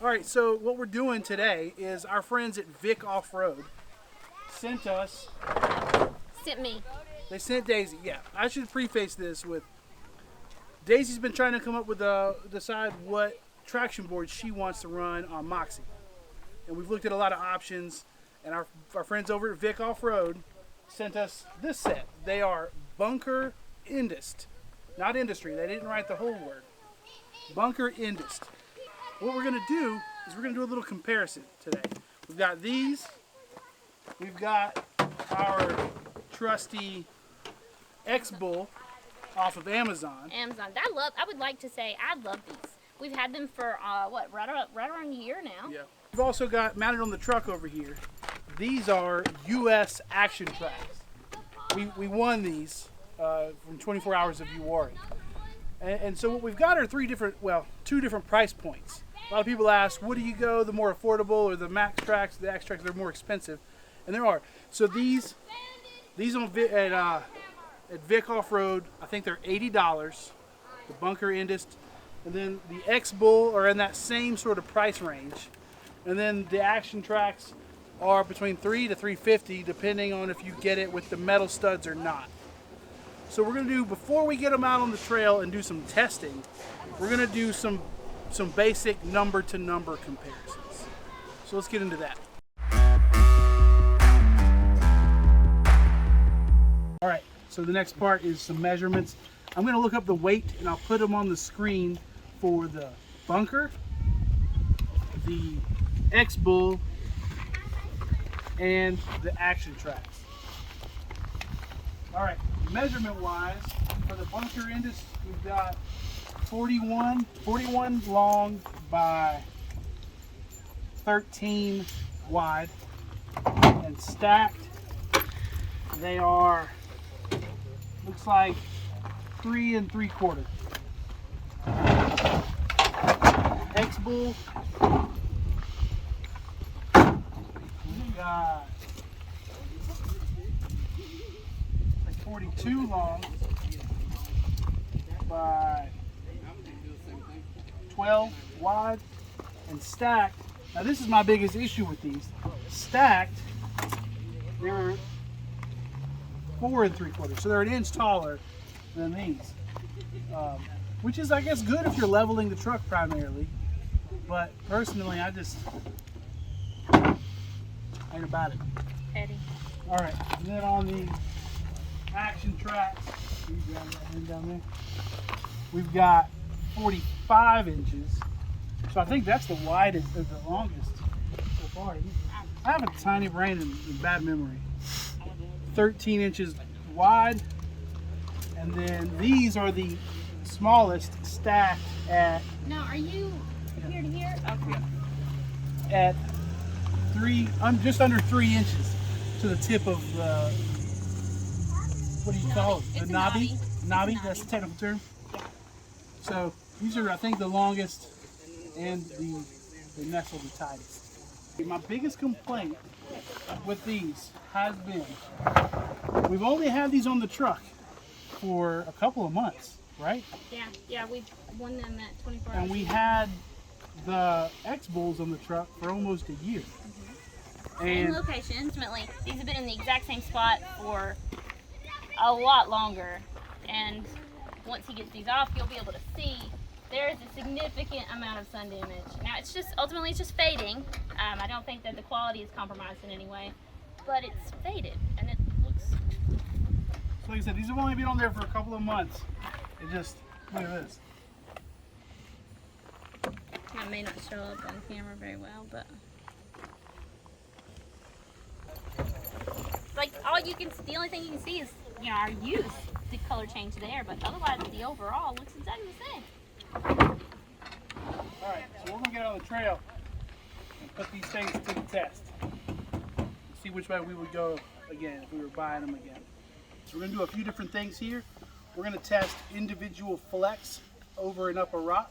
All right, so what we're doing today is our friends at Vic OffRoad sent us. Sent me. They sent Daisy. Yeah, I should preface this with Daisy's been trying to come up with decide what traction board she wants to run on Moxie, and we've looked at a lot of options. And our friends over at Vic OffRoad sent us this set. They are Bunker Indust, not industry. They didn't write the whole word. Bunker Indust. What we're going to do is we're going to do a little comparison today. We've got these. We've got our trusty X-Bull off of Amazon. I would like to say I love these. We've had them for right around a year now. Yeah. We've also got mounted on the truck over here. These are U.S. Action Trax. We won these from 24 Hours of You Warring. And so what we've got are two different price points. A lot of people ask, what do you go, the more affordable or the Max Trax, the X Trax? They're more expensive, and there are. So these on at Vic OffRoad, I think they're $80. The Bunker Indust, and then the X-Bull are in that same sort of price range, and then the Action Trax are between $300 to $350, depending on if you get it with the metal studs or not. So we're gonna do, before we get them out on the trail and do some testing, we're gonna do some basic number to number comparisons. So let's get into that. All right, so the next part is some measurements. I'm gonna look up the weight and I'll put them on the screen for the Bunker, the X-Bull, and the Action Trax. All right, measurement wise, for the Bunker Indust, we've got 41 long by 13 wide, and stacked they are, looks like 3 3/4. X-Bull, we got like 42 long by 12 wide, and stacked. Now this is my biggest issue with these. Stacked, they're 4 3/4, so they're an inch taller than these, which is, I guess, good if you're leveling the truck primarily. But personally, I just ain't about it. Eddie. All right, and then on the Action Trax, down there, we've got 45 inches. So I think that's the widest, or the longest so far. I have a tiny brain and bad memory. 13 inches wide, and then these are the smallest, stacked at. Now, are you here to here? Okay. At just under 3 inches to the tip of the. What do you call it? The knobby. Knobby. That's the technical term. So these are, I think, the longest and the nestle the tightest. My biggest complaint with these has been, we've only had these on the truck for a couple of months, right? Yeah, we've won them at 24 hours. And we had the X-Bulls on the truck for almost a year. Same location, intimately. These have been in the exact same spot for a lot longer. And once he gets these off, you'll be able to see there is a significant amount of sun damage. Now, ultimately it's just fading. I don't think that the quality is compromised in any way, but it's faded and it looks. So like I said, these have only been on there for a couple of months. It just, look at this. That may not show up on camera very well, but like the only thing you can see is, our use, the color change there, but otherwise the overall looks exactly the same. Alright, so we're going to get on the trail and put these things to the test. See which way we would go again if we were buying them again. So we're going to do a few different things here. We're going to test individual flex over and up a rock.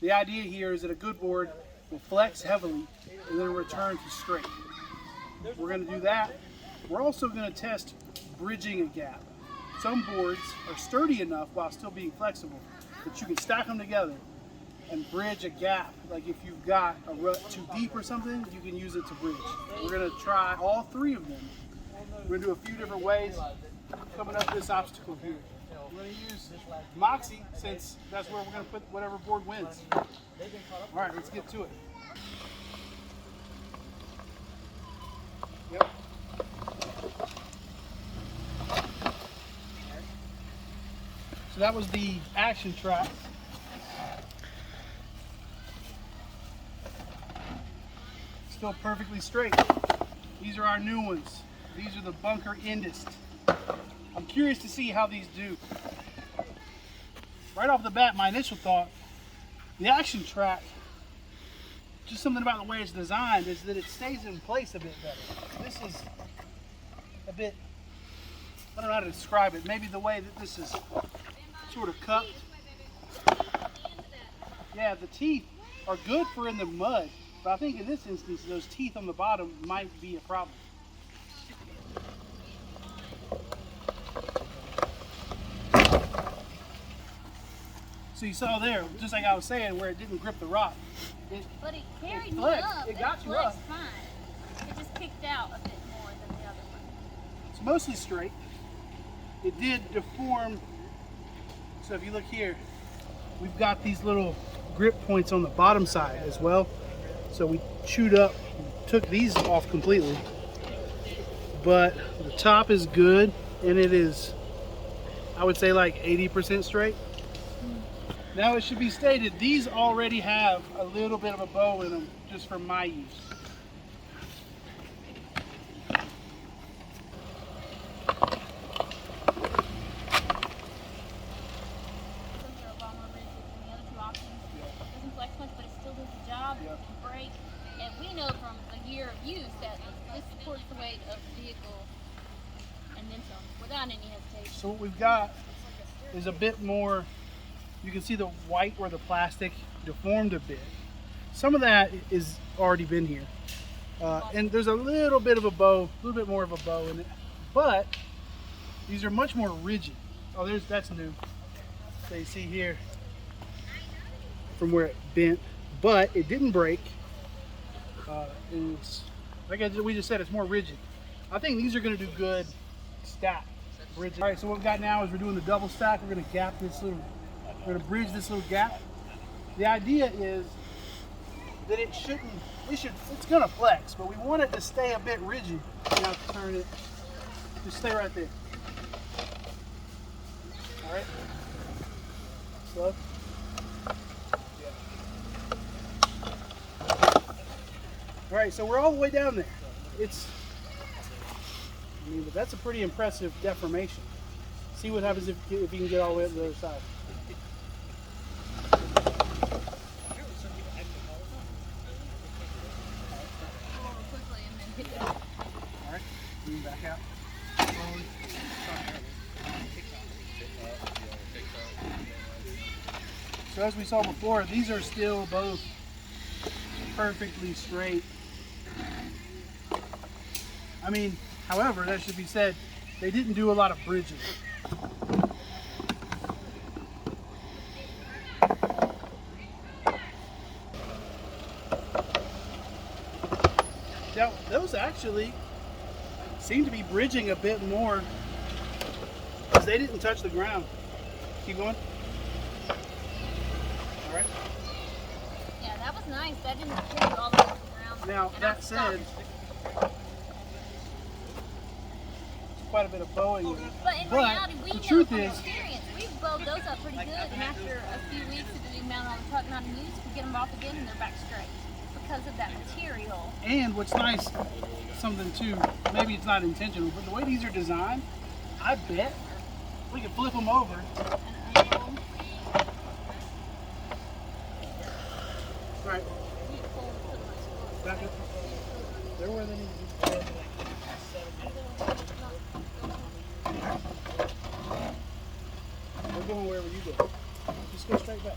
The idea here is that a good board will flex heavily and then return to straight. We're going to do that. We're also going to test bridging a gap. Some boards are sturdy enough while still being flexible that you can stack them together and bridge a gap. Like if you've got a rut too deep or something, you can use it to bridge. We're gonna try all three of them. We're gonna do a few different ways coming up this obstacle here. We're gonna use Moxie since that's where we're gonna put whatever board wins. All right, let's get to it. Yep. So that was the action track. Still perfectly straight. These are our new ones. These are the Bunker Indust. I'm curious to see how these do. Right off the bat, my initial thought, the action track, just something about the way it's designed is that it stays in place a bit better. This is a bit, I don't know how to describe it, maybe the way that this is sort of cupped. Yeah, the teeth are good for in the mud, but I think in this instance, those teeth on the bottom might be a problem. So you saw there, just like I was saying, where it didn't grip the rock. But it carried me flexed. up. It got you flexed up. Fine. It just kicked out a bit more than the other one. It's mostly straight. It did deform. So if you look here, we've got these little grip points on the bottom side as well. So we chewed up, took these off completely. But the top is good, and it is, I would say, like 80% straight. Now it should be stated, these already have a little bit of a bow in them, just for my use. Break, and we know from a year of use that this supports the weight of the vehicle and then some without any hesitation. So what we've got is a bit more, you can see the white where the plastic deformed a bit. Some of that is already been here. And there's a little bit of a bow, a little bit more of a bow in it, but these are much more rigid. Oh, that's new. So you see here from where it bent, but it didn't break. It's, like we just said, it's more rigid. I think these are going to do good stacked, rigid. All right, so what we've got now is we're doing the double stack. We're going to gap this little, we're going to bridge this little gap. The idea is that it shouldn't, it's going to flex, but we want it to stay a bit rigid. Now turn it, just stay right there. All right, slow. All right, so we're all the way down there. But that's a pretty impressive deformation. See what happens if you can get all the way up to the other side. All right, move back out. Slowly. So as we saw before, these are still both perfectly straight. I mean, however, that should be said, they didn't do a lot of bridging. Now, those actually seem to be bridging a bit more because they didn't touch the ground. Keep going. All right. Yeah, that was nice. That didn't carry all the way to the ground. Now, that said, quite a bit of bowing. But in reality, we the know truth from is, experience, we've bowed those up pretty good, and after a few weeks of being mounted on the truck, not in use, we get them off again and they're back straight because of that material. and what's nice, something too, maybe it's not intentional, but the way these are designed, I bet we could flip them over. Right. Back up. They're where they need to be. We're going wherever you go. Just go straight back.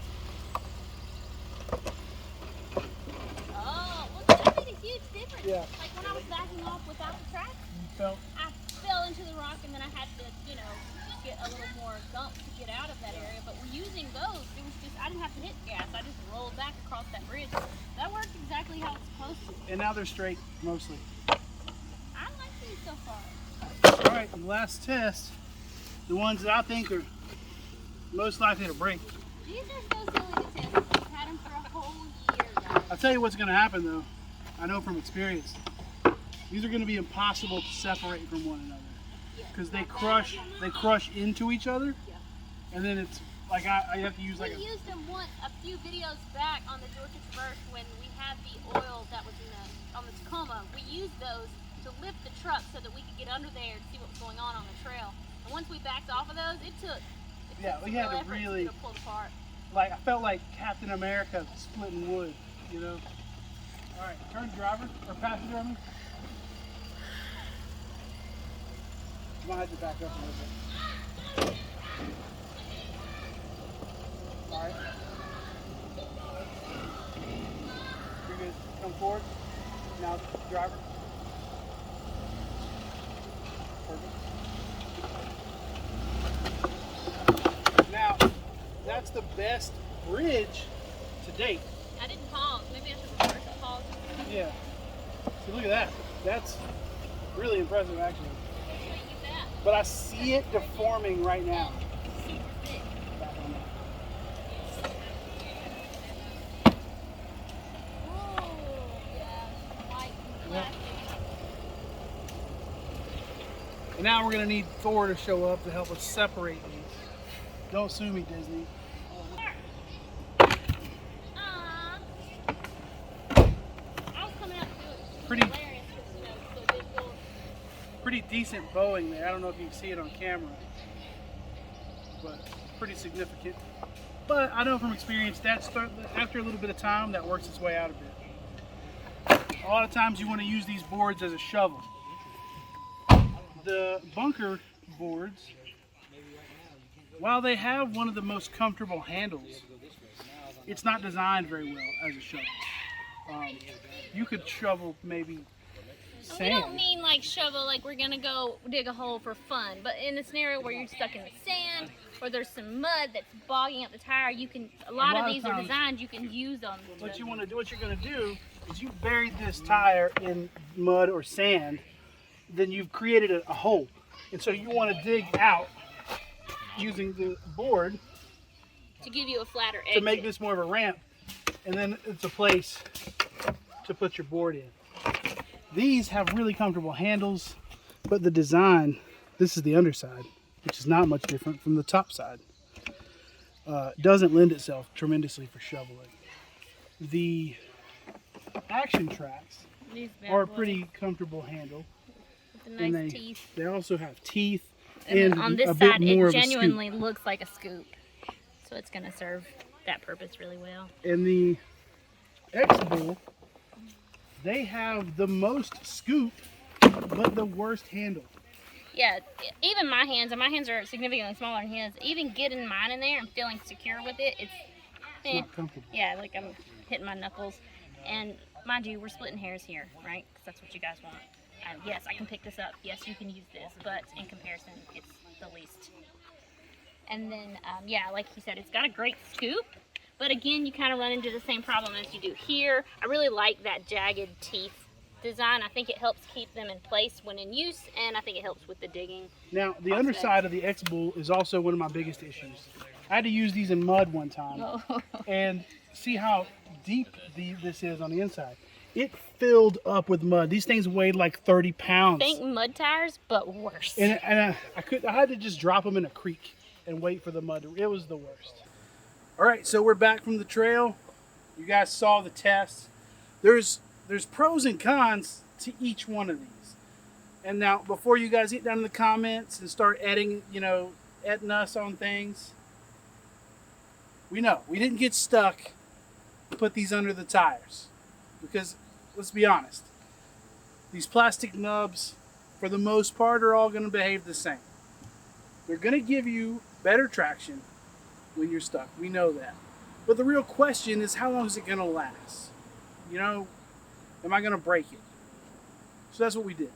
Oh, well, that made a huge difference. Yeah. Like when I was backing off without the track, You felt. I fell into the rock and then I had to, get a little more gump to get out of that area. But using those, it was just, I didn't have to hit gas. I just rolled back across that bridge. That worked exactly how it's supposed to. And now they're straight, mostly. I like these so far. All right, the last test, the ones that I think are most likely to break. These are so silly to test. We've had them for a whole year, guys. I'll tell you what's going to happen though. I know from experience. These are going to be impossible to separate from one another because they crush into each other, and then it's like I have to use like. We used them once a few videos back on the Georgia Traverse when we had the oil that was on the Tacoma. We used those to lift the truck so that we could get under there and see what was going on the trail. And once we backed off of those, it took we had to really pull apart. Like I felt like Captain America splitting wood, you know. All right, turn driver or passenger on me. I'm gonna have to back up a little bit. All right. You're good. Come forward. Now, driver. Perfect. Now, that's the best bridge to date. I didn't pause. Maybe I should reverse the pause. Yeah. See, look at that. That's really impressive, actually. But I see it deforming right now. And now we're going to need Thor to show up to help us separate these. Don't sue me, Disney. Pretty decent bowing there. I don't know if you can see it on camera, but pretty significant. But I know from experience that after a little bit of time, that works its way out a bit. A lot of times you want to use these boards as a shovel. The bunker boards, while they have one of the most comfortable handles, it's not designed very well as a shovel. You could shovel maybe sand. We don't mean like shovel, like we're gonna go dig a hole for fun, but in a scenario where you're stuck in the sand or there's some mud that's bogging up the tire, you can. A lot of these are designed you can use them. What you're gonna do is you buried this tire in mud or sand, then you've created a hole, and so you want to dig out using the board to give you a flatter exit. To make this more of a ramp, and then it's a place to put your board in. These have really comfortable handles, but the design, this is the underside, which is not much different from the top side, doesn't lend itself tremendously for shoveling. The Action Trax are a pretty comfortable handle. With the nice teeth. They also have teeth. And on this side, it genuinely looks like a scoop. So it's going to serve that purpose really well. And the X-Bull, they have the most scoop, but the worst handle. Yeah, even my hands are significantly smaller than his. Even getting mine in there and feeling secure with it, it's not comfortable. Yeah, like I'm hitting my knuckles. And mind you, we're splitting hairs here, right? Because that's what you guys want. Yes, I can pick this up. Yes, you can use this, but in comparison, it's the least. And then, yeah, like he said, it's got a great scoop, but again, you kind of run into the same problem as you do here. I really like that jagged teeth design. I think it helps keep them in place when in use, and I think it helps with the digging. Now, the underside of the X-Bull is also one of my biggest issues. I had to use these in mud one time, and see how deep this is on the inside. It filled up with mud. These things weighed like 30 pounds. Think mud tires, but worse. And I had to just drop them in a creek and wait for the mud. It was the worst. All right, so we're back from the trail. You guys saw the test. There's pros and cons to each one of these. And now, before you guys get down in the comments and start adding, adding us on things, we know we didn't get stuck. Put these under the tires. Because, let's be honest, these plastic nubs, for the most part, are all going to behave the same. They're going to give you better traction when you're stuck. We know that. But the real question is, how long is it going to last? Am I going to break it? So that's what we did.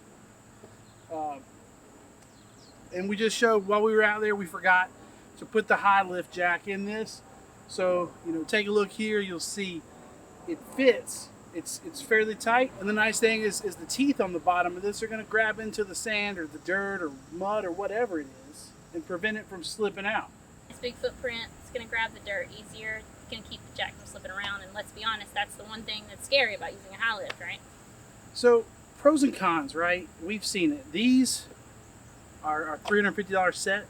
And we just showed while we were out there, we forgot to put the high lift jack in this. So, you know, take a look here, you'll see it fits. It's fairly tight. And the nice thing is the teeth on the bottom of this are going to grab into the sand or the dirt or mud or whatever it is and prevent it from slipping out. This big footprint, it's going to grab the dirt easier. It's going to keep the jack from slipping around. And let's be honest, that's the one thing that's scary about using a high lift, right? So, pros and cons, right? We've seen it. These are $350 set.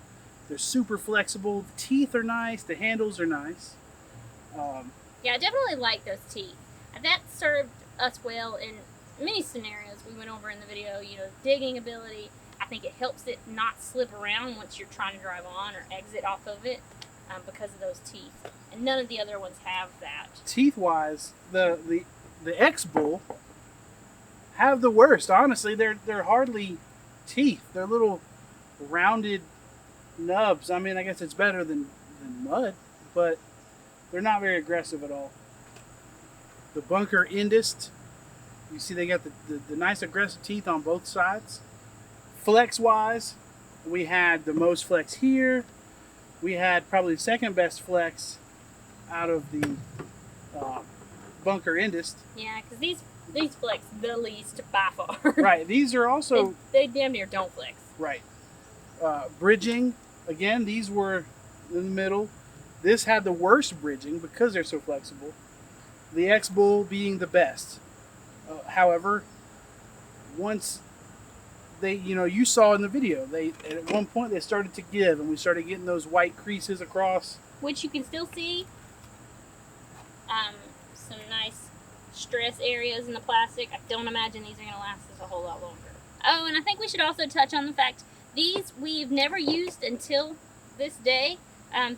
They're super flexible. The teeth are nice. The handles are nice. Yeah, I definitely like those teeth. That served us well in many scenarios we went over in the video. You know, digging ability. I think it helps it not slip around once you're trying to drive on or exit off of it because of those teeth. And none of the other ones have that. Teeth-wise, the X-Bull have the worst. Honestly, they're hardly teeth. They're little rounded nubs. I mean, I guess it's better than mud, but they're not very aggressive at all. The Bunker Indust, you see they got the nice aggressive teeth on both sides. Flex-wise, we had the most flex here. We had probably the second best flex out of the Bunker Indust. Yeah, because these flex the least by far. Right, these are also... They damn near don't flex. Right. Bridging, again, these were in the middle. This had the worst bridging because they're so flexible. The X-Bull being the best. However, once they, you know, you saw in the video, at one point they started to give, and we started getting those white creases across. Which you can still see some nice stress areas in the plastic. I don't imagine these are going to last us a whole lot longer. Oh, and I think we should also touch on the fact these we've never used until this day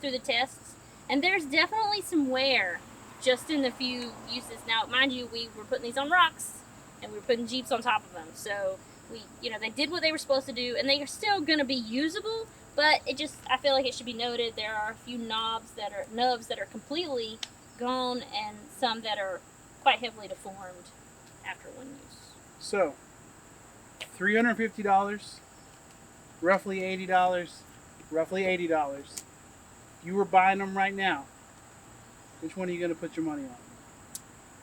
through the tests, and there's definitely some wear just in the few uses. Now, mind you, we were putting these on rocks and we were putting Jeeps on top of them, so they did what they were supposed to do, and they are still going to be usable. But I feel like it should be noted there are a few nubs that are completely gone, and some that are quite heavily deformed after one use. So, $350, roughly $80, roughly $80. If you were buying them right now, which one are you going to put your money on?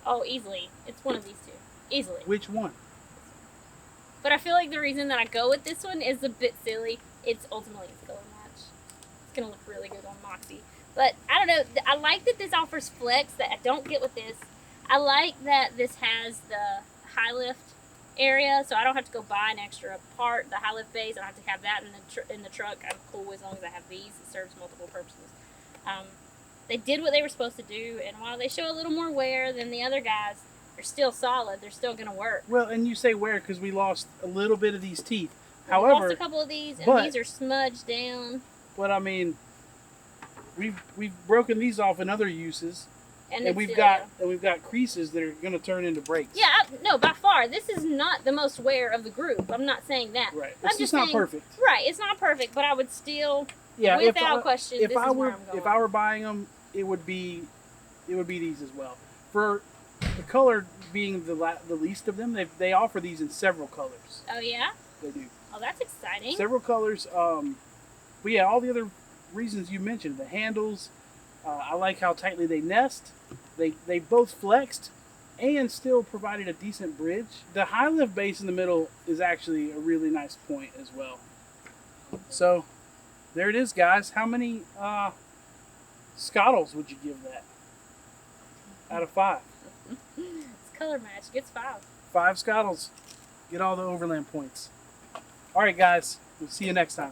Oh, easily. It's one of these two. Easily. Which one? But I feel like the reason that I go with this one is a bit silly. It's ultimately a color match. It's going to look really good on Moxie. But, I don't know. I like that this offers flex that I don't get with this. I like that this has the high lift area, so I don't have to go buy an extra part, the high lift base. I don't have to have that in the truck. I'm cool as long as I have these. It serves multiple purposes. They did what they were supposed to do, and while they show a little more wear than the other guys, they're still solid. They're still going to work. Well, and you say wear because we lost a little bit of these teeth. We lost a couple of these, and these are smudged down. But I mean, we've broken these off in other uses, and we've got creases that are going to turn into breaks. Yeah, no, by far, this is not the most wear of the group. I'm not saying that. Right, it's just not perfect. Right, it's not perfect, but I would still, without question, this is where I'm going. If I were buying them, it would be these as well. For the color being the least of them, they offer these in several colors. Oh yeah? They do. Oh, that's exciting. Several colors. But yeah, all the other reasons you mentioned, the handles. I like how tightly they nest. They both flexed and still provided a decent bridge. The high lift base in the middle is actually a really nice point as well. So there it is, guys. How many scottles would you give that out of 5? It's color match. Gets 5. 5 scottles. Get all the Overland points. All right, guys. We'll see you next time.